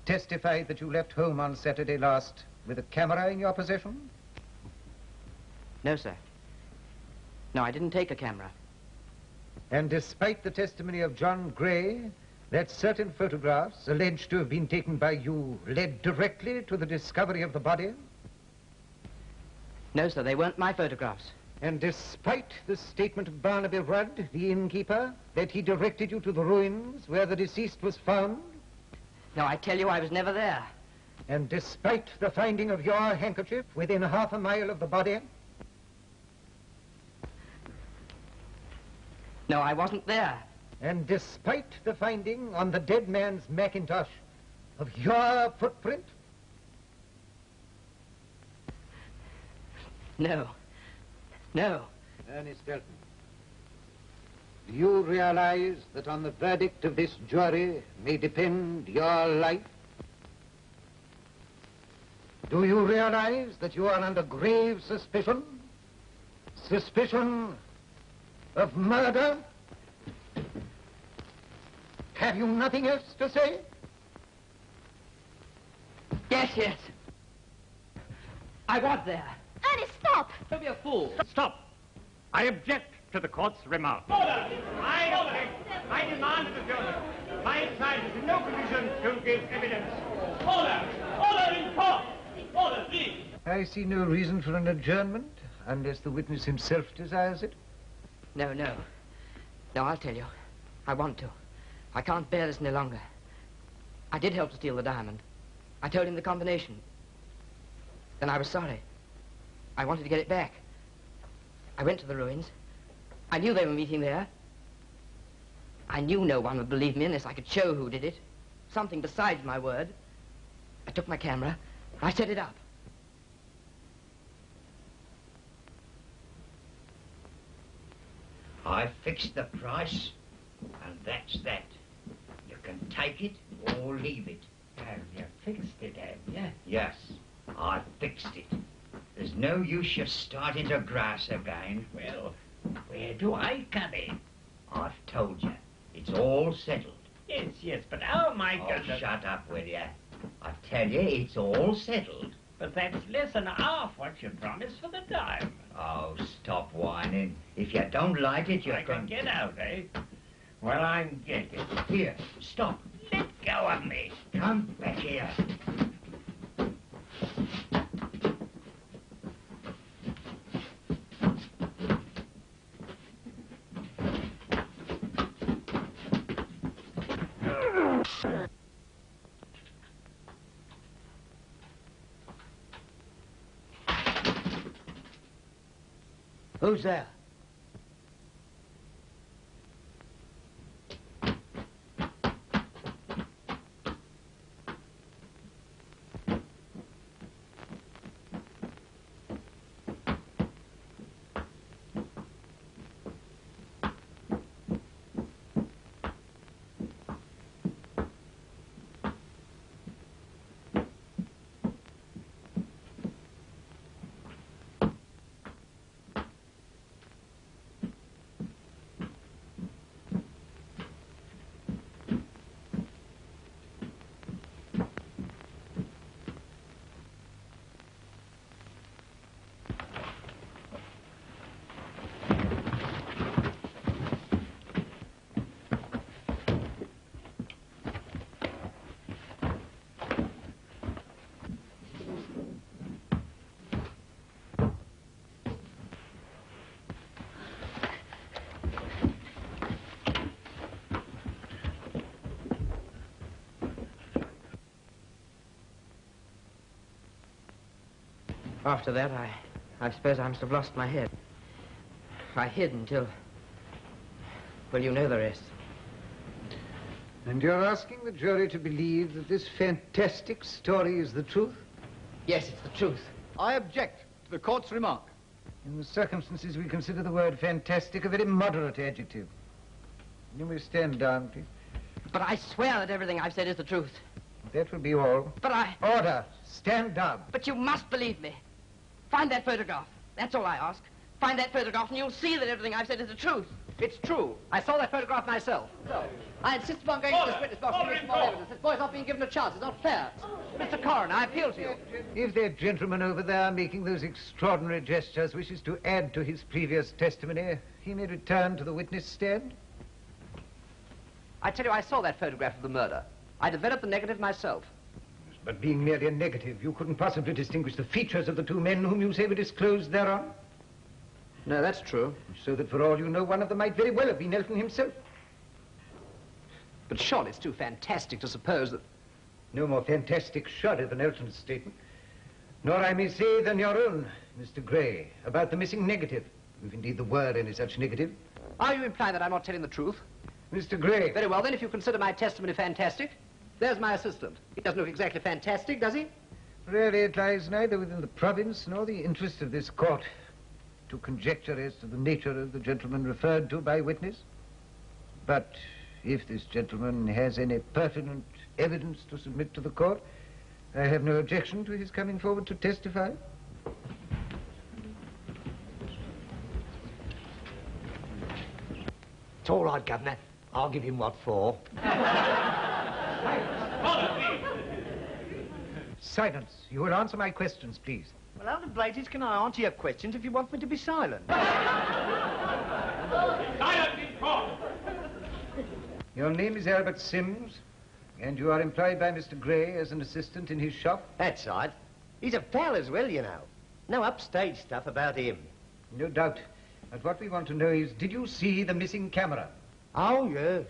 S12: testified that you left home on Saturday last with a camera in your possession?
S8: No, sir. No, I didn't take a camera.
S12: And despite the testimony of John Gray, that certain photographs alleged to have been taken by you led directly to the discovery of the body?
S8: No, sir, they weren't my photographs.
S12: And despite the statement of Barnaby Rudd, the innkeeper, that he directed you to the ruins where the deceased was found?
S8: No, I tell you, I was never there.
S12: And despite the finding of your handkerchief within half a mile of the body?
S8: No, I wasn't there.
S12: And despite the finding on the dead man's Macintosh of your footprint?
S8: No. No.
S12: Ernest Elton, do you realize that on the verdict of this jury may depend your life? Do you realize that you are under grave suspicion? Suspicion of murder? Have you nothing else to say?
S8: Yes, yes. I was there.
S3: Ernest, stop!
S8: Don't be a fool.
S13: Stop. I object to the court's remark. Order! I object. I demand the jury. My side is in no position to give evidence. Order! Order in court! Order, please!
S12: I see no reason for an adjournment, unless the witness himself desires it.
S8: No, no. No, I'll tell you. I want to. I can't bear this any longer. I did help to steal the diamond. I told him the combination. Then I was sorry. I wanted to get it back. I went to the ruins. I knew they were meeting there. I knew no one would believe me unless I could show who did it. Something besides my word. I took my camera. I set it up.
S14: I fixed the price, and that's that. You can take it or leave it.
S11: Have you fixed it, have you?
S14: Yes, I fixed it. There's no use you starting to grass again.
S11: Well, where do I come in?
S14: I've told you. It's all settled.
S11: Yes, yes, but how am I
S14: Oh,
S11: going to...
S14: shut up, will you? I tell you, it's all settled.
S11: But that's less than half what you promised for the diamond.
S14: Oh, stop whining. If you don't like it, you
S11: I can get out, eh? Well, I'm getting.
S14: Here, stop.
S11: Let go of me.
S14: Come back here.
S12: Who's there?
S8: After that, I suppose I must have lost my head. I hid until... Well, you know the rest.
S12: And you're asking the jury to believe that this fantastic story is the truth?
S8: Yes, it's the truth.
S2: I object to the court's remark.
S12: In the circumstances, we consider the word fantastic a very moderate adjective. You may stand down, please.
S8: But I swear that everything I've said is the truth.
S12: That will be all.
S8: But I...
S12: Order. Stand down.
S8: But you must believe me. Find that photograph. That's all I ask. Find that photograph and you'll see that everything I've said is the truth.
S2: It's true. I saw that photograph myself. No. I insist upon going to this witness box to give some more evidence. This boy's not being given a chance. It's not fair. Mr. Coroner, I appeal to you.
S12: If that gentleman over there making those extraordinary gestures wishes to add to his previous testimony, he may return to the witness stand.
S2: I tell you, I saw that photograph of the murder. I developed the negative myself.
S12: But being merely a negative, you couldn't possibly distinguish the features of the two men whom you say were disclosed thereon?
S2: No, that's true.
S12: So that for all you know, one of them might very well have been Elton himself.
S2: But surely it's too fantastic to suppose that...
S12: No more fantastic, surely, than Elton's statement. Nor, I may say, than your own, Mr. Gray, about the missing negative, if indeed there were any such negative.
S2: Are you implying that I'm not telling the truth?
S12: Mr. Gray.
S2: Very well, then, if you consider my testimony fantastic, there's my assistant. He doesn't look exactly fantastic, does he?
S12: Really, it lies neither within the province nor the interest of this court to conjecture as to the nature of the gentleman referred to by witness. But if this gentleman has any pertinent evidence to submit to the court, I have no objection to his coming forward to testify.
S1: It's all right, Governor. I'll give him what for.
S12: Silence. You will answer my questions, please.
S1: Well, how the blazes can I answer your questions if you want me to be silent?
S13: Silence in court!
S12: Your name is Albert Sims, and you are employed by Mr. Gray as an assistant in his shop?
S1: That's right. He's a pal as well, you know. No upstage stuff about him.
S12: No doubt. But what we want to know is, did you see the missing camera?
S1: Oh, yes.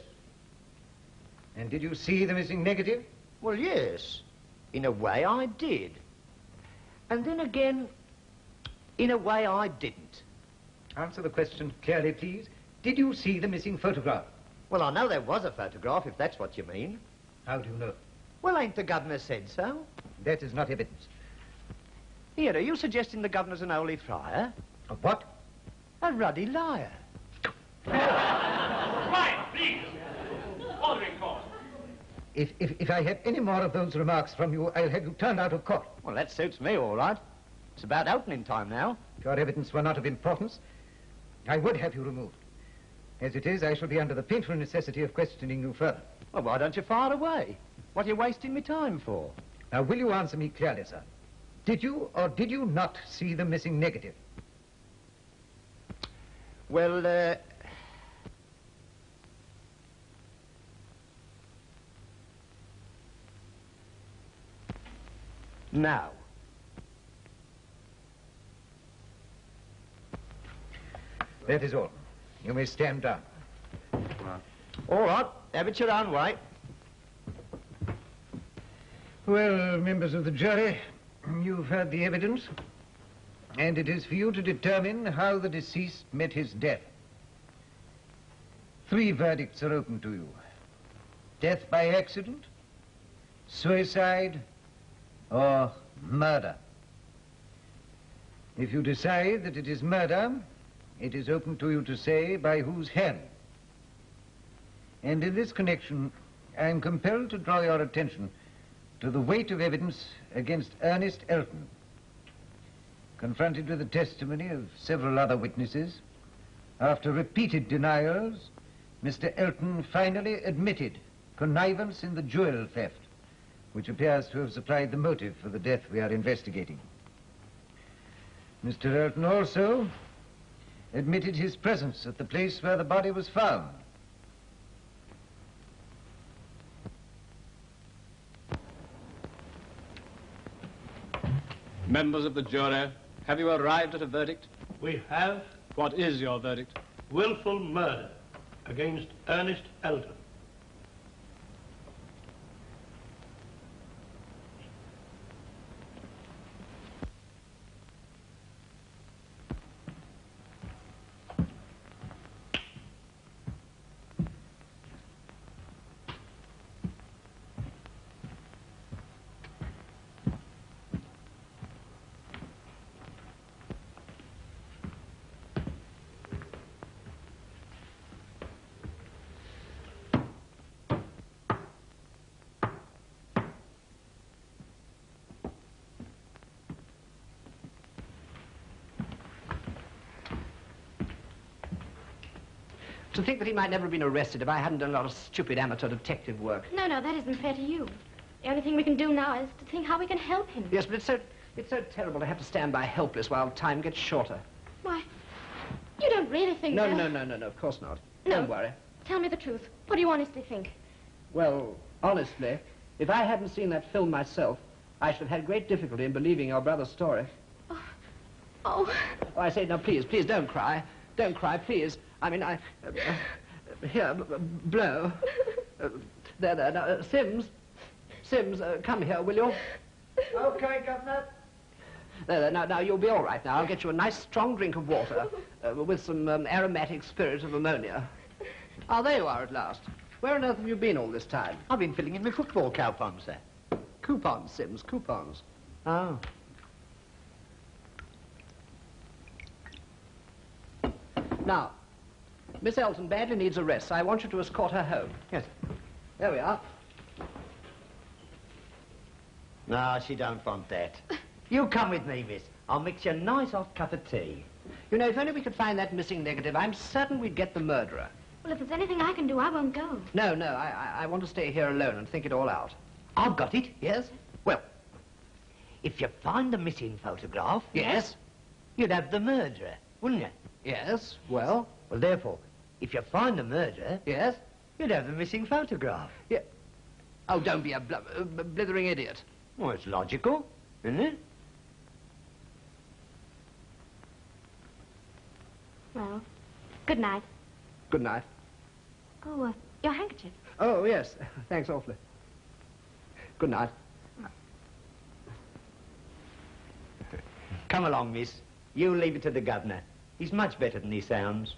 S12: And did you see the missing negative?
S1: Well, yes. In a way, I did. And then again, in a way, I didn't.
S12: Answer the question clearly, please. Did you see the missing photograph?
S1: Well, I know there was a photograph, if that's what you mean.
S12: How do you know?
S1: Well, ain't the governor said so?
S12: That is not evidence.
S1: Here, are you suggesting the governor's an holy friar?
S12: A what?
S1: A ruddy liar.
S13: Quiet, please. Order in court.
S12: If I have any more of those remarks from you, I'll have you turned out of court.
S1: Well, that suits me all right. It's about opening time now.
S12: If your evidence were not of importance, I would have you removed. As it is, I shall be under the painful necessity of questioning you further.
S1: Well, why don't you fire away? What are you wasting me time for?
S12: Now, will you answer me clearly, sir? Did you or did you not see the missing negative?
S1: Well, no.
S12: That is all. You may stand down.
S1: All right, have it your own way.
S12: Well, members of the jury, you've heard the evidence, and it is for you to determine how the deceased met his death. 3 verdicts are open to you. Death by accident, suicide, or murder. If you decide that it is murder, it is open to you to say by whose hand. And in this connection, I am compelled to draw your attention to the weight of evidence against Ernest Elton. Confronted with the testimony of several other witnesses, after repeated denials, Mr. Elton finally admitted connivance in the jewel theft, which appears to have supplied the motive for the death we are investigating. Mr. Elton also admitted his presence at the place where the body was found.
S15: Members of the jury, have you arrived at a verdict?
S16: We have.
S15: What is your verdict?
S16: Willful murder against Ernest Elton.
S2: To think that he might never have been arrested if I hadn't done a lot of stupid amateur detective work.
S7: No, that isn't fair to you. The only thing we can do now is to think how we can help him.
S2: Yes, but it's so terrible to have to stand by helpless while time gets shorter.
S7: Why, you don't really think
S2: No,
S7: that...
S2: no, of course not.
S7: No.
S2: Don't worry.
S7: Tell me the truth. What do you honestly think?
S2: Well, honestly, if I hadn't seen that film myself, I should have had great difficulty in believing your brother's story.
S7: Oh.
S2: Oh, I say, now, please, don't cry. Don't cry, please. I mean, here, blow. There, now, Sims, come here, will you?
S12: Okay, Governor.
S2: There, now, you'll be all right now. I'll get you a nice, strong drink of water with some aromatic spirit of ammonia. Oh, there you are at last. Where on earth have you been all this time?
S1: I've been filling in my football coupons, sir.
S2: Coupons, Sims, coupons.
S1: Oh.
S2: Now, Miss Elton badly needs a rest, so I want you to escort her home.
S1: Yes.
S2: There we are.
S1: No, she don't want that. You come with me, miss. I'll mix you a nice hot cup of tea.
S2: You know, if only we could find that missing negative, I'm certain we'd get the murderer.
S7: Well, if there's anything I can do, I won't go.
S2: No, I want to stay here alone and think it all out.
S1: I've got it.
S2: Yes? Well,
S1: if you find the missing photograph...
S2: Yes?
S1: You'd have the murderer, wouldn't you?
S2: Yes, well...
S1: Well, therefore, if you find the murderer...
S2: Yes?
S1: You'd have the missing photograph.
S2: Yeah. Oh, don't be a blithering idiot.
S1: Well, it's logical, isn't it?
S7: Well, good night.
S2: Good night.
S7: Oh, your handkerchief.
S2: Oh, yes. Thanks awfully. Good night.
S1: Come along, miss. You leave it to the governor. He's much better than he sounds.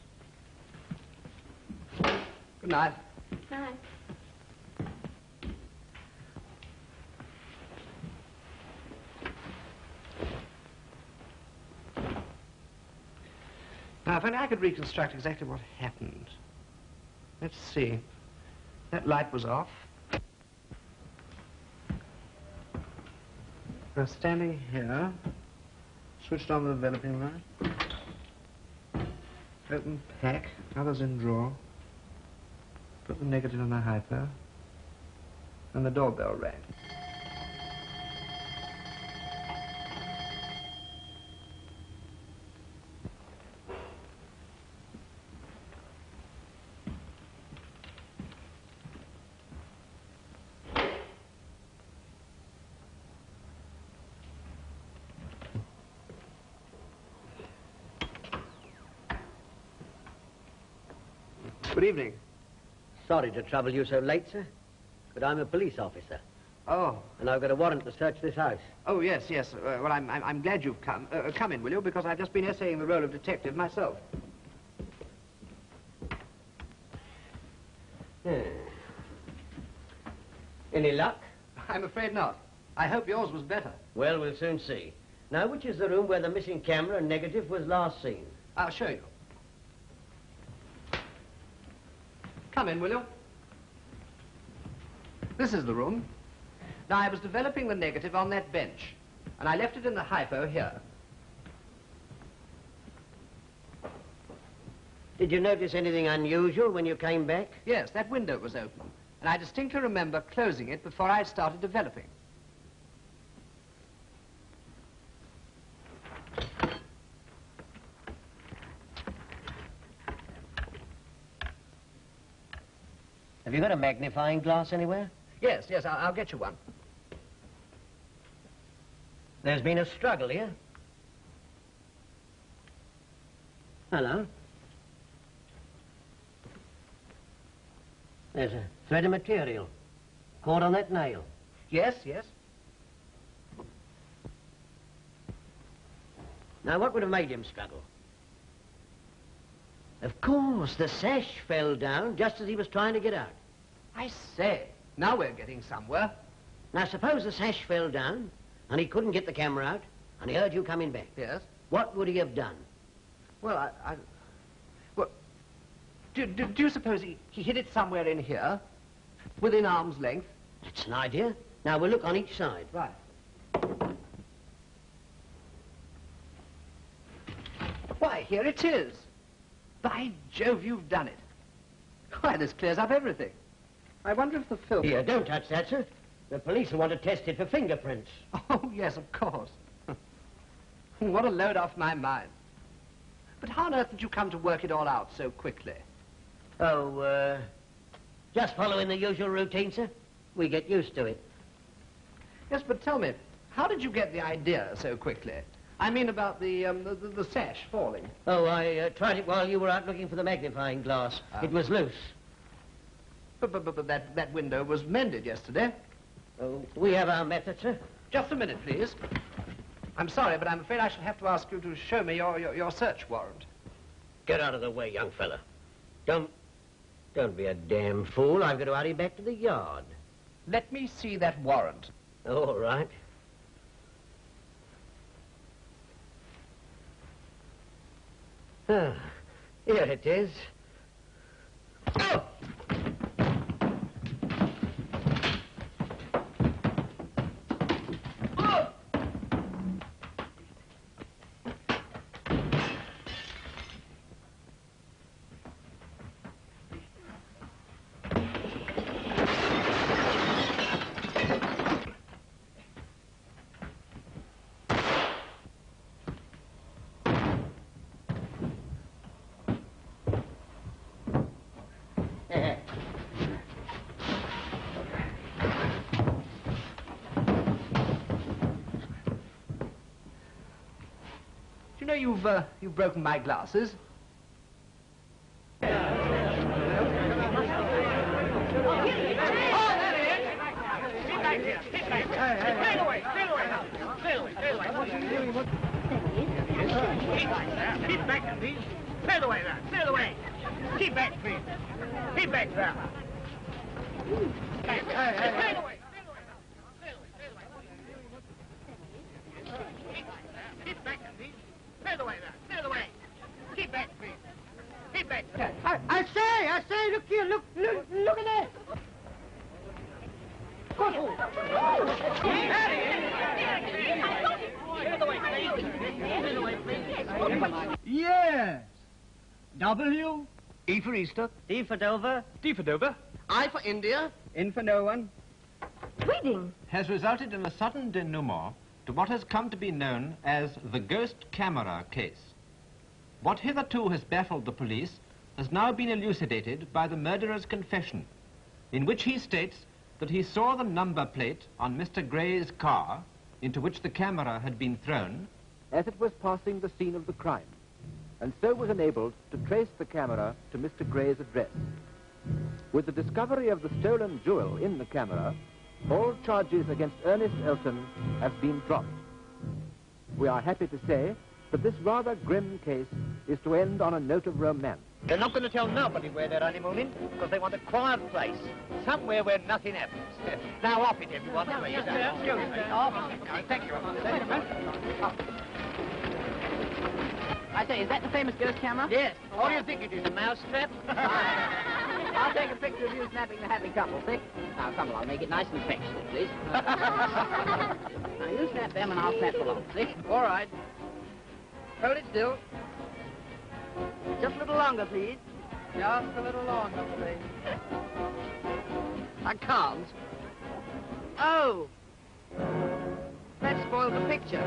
S2: Good night.
S7: Night.
S2: Now, if only I could reconstruct exactly what happened. Let's see. That light was off. We're standing here. Switched on the developing light. Open pack. Others in drawer. Put the negative in the hypo. And the doorbell rang. Good evening.
S9: Sorry to trouble you so late, sir, but I'm a police officer.
S2: Oh.
S9: And I've got a warrant to search this house.
S2: Oh, yes. Well, I'm glad you've come. Come in, will you? Because I've just been essaying the role of detective myself.
S9: Any luck?
S2: I'm afraid not. I hope yours was better.
S9: Well, we'll soon see. Now, which is the room where the missing camera and negative was last seen?
S2: I'll show you. Come in, will you? This is the room. Now, I was developing the negative on that bench, and I left it in the hypo here.
S9: Did you notice anything unusual when you came back?
S2: Yes, that window was open, and I distinctly remember closing it before I started developing.
S9: Have you got a magnifying glass anywhere?
S2: Yes, I'll get you one.
S9: There's been a struggle here. Hello. There's a thread of material caught on that nail.
S2: Yes.
S9: Now, what would have made him struggle? Of course, the sash fell down just as he was trying to get out.
S2: I say, now we're getting somewhere.
S9: Now, suppose the sash fell down, and he couldn't get the camera out, and he heard you coming back.
S2: Yes?
S9: What would he have done?
S2: Well, Well, do you suppose he hid it somewhere in here, within arm's length?
S9: That's an idea. Now, we'll look on each side.
S2: Right. Why, here it is. By Jove, you've done it. Why, this clears up everything. I wonder if the film...
S9: Here, don't touch that, sir. The police will want to test it for fingerprints.
S2: Oh, yes, of course. What a load off my mind. But how on earth did you come to work it all out so quickly?
S9: Oh, just following the usual routine, sir. We get used to it.
S2: Yes, but tell me, how did you get the idea so quickly? I mean about the sash falling.
S9: Oh, I tried it while you were out looking for the magnifying glass. It was loose.
S2: But that window was mended yesterday.
S9: Oh, we have our method, sir.
S2: Just a minute, please. I'm sorry, but I'm afraid I shall have to ask you to show me your search warrant.
S9: Get out of the way, young fella. Don't be a damn fool. I've got to hurry back to the yard.
S2: Let me see that warrant.
S9: All right. Ah, here it is. Oh!
S2: You know you've broken my glasses.
S13: Keep back, please. Clear the way there. Clear the way. Keep back, please. Keep back there. Clear the way. Keep back, please. Clear the way there. Clear the way. Keep back, please. Keep back.
S5: I say, look here, look at that. Yes. W.
S2: E for Easter.
S11: D for Dover.
S15: D for Dover.
S2: I for India.
S5: In for no one.
S7: Reading.
S10: Has resulted in a sudden denouement to what has come to be known as the ghost camera case. What hitherto has baffled the police has now been elucidated by the murderer's confession, in which he states that he saw the number plate on Mr. Gray's car, into which the camera had been thrown,
S17: as it was passing the scene of the crime, and so was enabled to trace the camera to Mr. Gray's address. With the discovery of the stolen jewel in the camera, all charges against Ernest Elton have been dropped. We are happy to say that this rather grim case is to end on a note of romance.
S1: They're not going to tell nobody where they're honeymooning, because they want a quiet place, somewhere where nothing happens. Now off it, everyone.
S13: Excuse me.
S1: Thank you.
S2: I say, is that the famous ghost camera?
S1: Yes. What do you think it is, a mousetrap?
S2: I'll take a picture of you snapping the happy couple, see? Now, come along, make it nice and affectionate, please. Now, you snap them and I'll snap along, see? All right. Hold it still. Just a little longer, please. Just a little longer, please. I can't. Oh! That spoiled the picture.